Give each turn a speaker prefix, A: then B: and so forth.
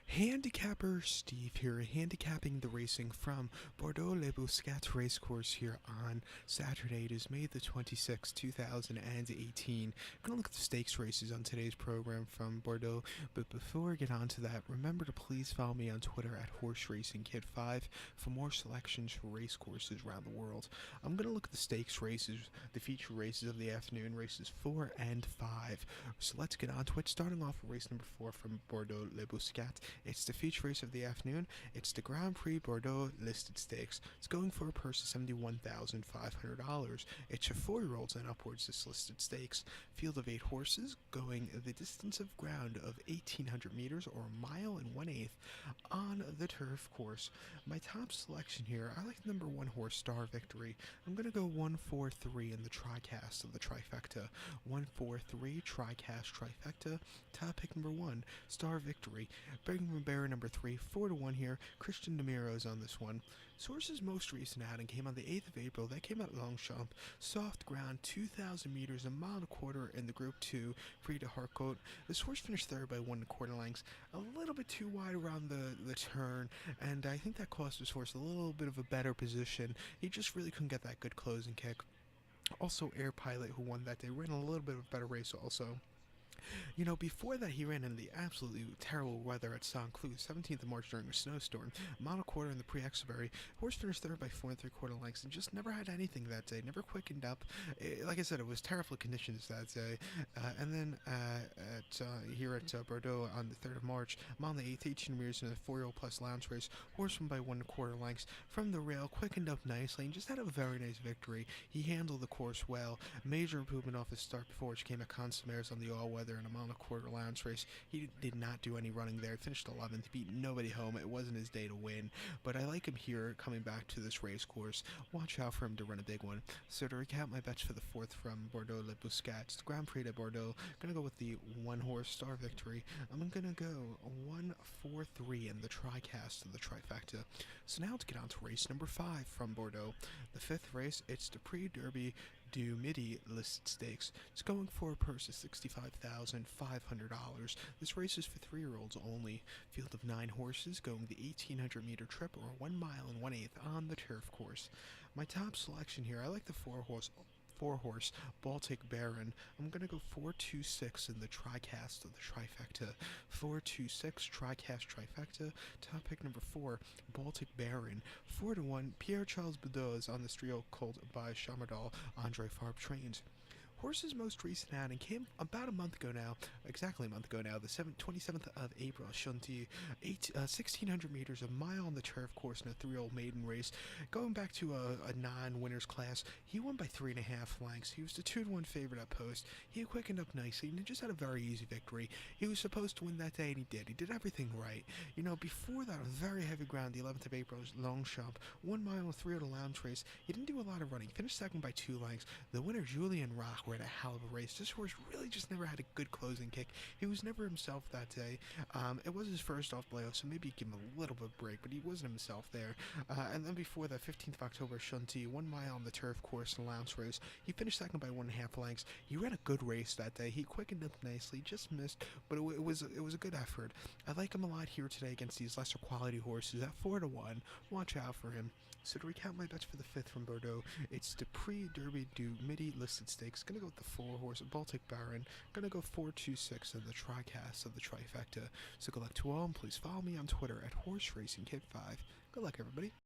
A: Handicapper Steve here, handicapping the racing from Bordeaux Le Bouscat Racecourse here on Saturday. It is May the 26th, 2018. I'm going to look at the stakes races on today's program from Bordeaux, but before I get on to that, remember to please follow me on Twitter at HorseRacingKid5 for more selections for race courses around the world. I'm going to look at the stakes races, the feature races of the afternoon, races 4 and 5. So let's get on to it, starting off with race number 4 from Bordeaux Le Bouscat. It's the feature race of the afternoon. It's the Grand Prix Bordeaux listed stakes. It's going for a purse of $71,500. It's for 4-year-olds and upwards, this listed stakes. Field of 8 horses going the distance of ground of 1,800 meters or a mile and 1/8 on the turf course. My top selection here, I like number 1 horse, Star Victory. I'm going to go 1-4-3 in the tricast of the trifecta. 1-4-3 tricast trifecta. Top pick number 1, Star Victory. Bringing Barrier number 3, 4-1 here. Christian DeMiro's on this one. Source's most recent outing came on the 8th of April. That came out at Longchamp. Soft ground, 2,000 meters, a mile and a quarter in the Group 2, Prix de Harcourt. This horse finished third by 1 1/4 lengths. A little bit too wide around the turn, and I think that cost this horse a little bit of a better position. He just really couldn't get that good closing kick. Also, Air Pilot, who won that day, ran a little bit of a better race also. You know, before that, he ran in the absolutely terrible weather at St. Cloud, 17th of March during a snowstorm. Mile and quarter in the Prix Horse finished third by 4 3/4 lengths and just never had anything that day, never quickened up. Like I said, it was terrible conditions that day. And then here at Bordeaux on the 3rd of March, mile on the 8th, 18 meters in a 4-year-old plus lounge race. Horse won by 1 1/4 lengths from the rail, quickened up nicely, and just had a very nice victory. He handled the course well. Major improvement off his start before, which came at Consumers on the all-weather in a mile and a quarter lounge race. He did not do any running there. Finished 11th, beat nobody home. It wasn't his day to win, but I like him here coming back to this race course. Watch out for him to run a big one. So to recap my bets for the 4th from Bordeaux Le Bouscat, it's the Grand Prix de Bordeaux. I'm going to go with the 1 horse Star Victory. I'm going to go 1-4-3 in the tricast of the trifecta. So now to get on to race number 5 from Bordeaux. The 5th race, it's the Prix du MIDI listed stakes. It's going for a purse of $65,500. This race is for 3-year-olds only. Field of 9 horses going the 1,800-meter trip or 1 mile and 1/8 on the turf course. My top selection here, I like the 4-horse Baltic Baron. I'm going to go 4-2-6 in the tricast of the trifecta. 4-2-6 tricast trifecta. Top pick number 4, Baltic Baron. 4-1, Pierre-Charles Bedaux is on the trio colt by Chamardal, Andre Farb trains. Horse's most recent outing came about a month ago now, exactly a month ago now, the 27th of April, Chantilly, 1,600 meters, a mile on the turf course in a 3-year-old maiden race. Going back to a non-winners class, he won by 3.5 lengths. He was the 2-1 favorite at post. He quickened up nicely and just had a very easy victory. He was supposed to win that day and he did. He did everything right. You know, before that, on very heavy ground, the 11th of April, Longchamp, 1 mile and 3-year-old lounge race. He didn't do a lot of running. Finished second by 2 lengths. The winner, Julian Rock, ran a hell of a race. This horse really just never had a good closing kick. He was never himself that day. It was his first off playoff, so maybe give him a little bit of break, but he wasn't himself there. And then before that, 15th of October, Chantilly, 1 mile on the turf course in a lounge race. He finished second by 1.5 lengths. He ran a good race that day. He quickened up nicely, just missed, but it was a good effort. I like him a lot here today against these lesser quality horses at 4-1. Watch out for him. So to recount my bets for the 5th from Bordeaux, it's the Prix du MIDI listed stakes. Gonna go with the 4-horse Baltic Baron. Gonna go 4-2-6 in the tricast of the trifecta. So good luck to all, and please follow me on Twitter at HorseRacingKid5. Good luck, everybody.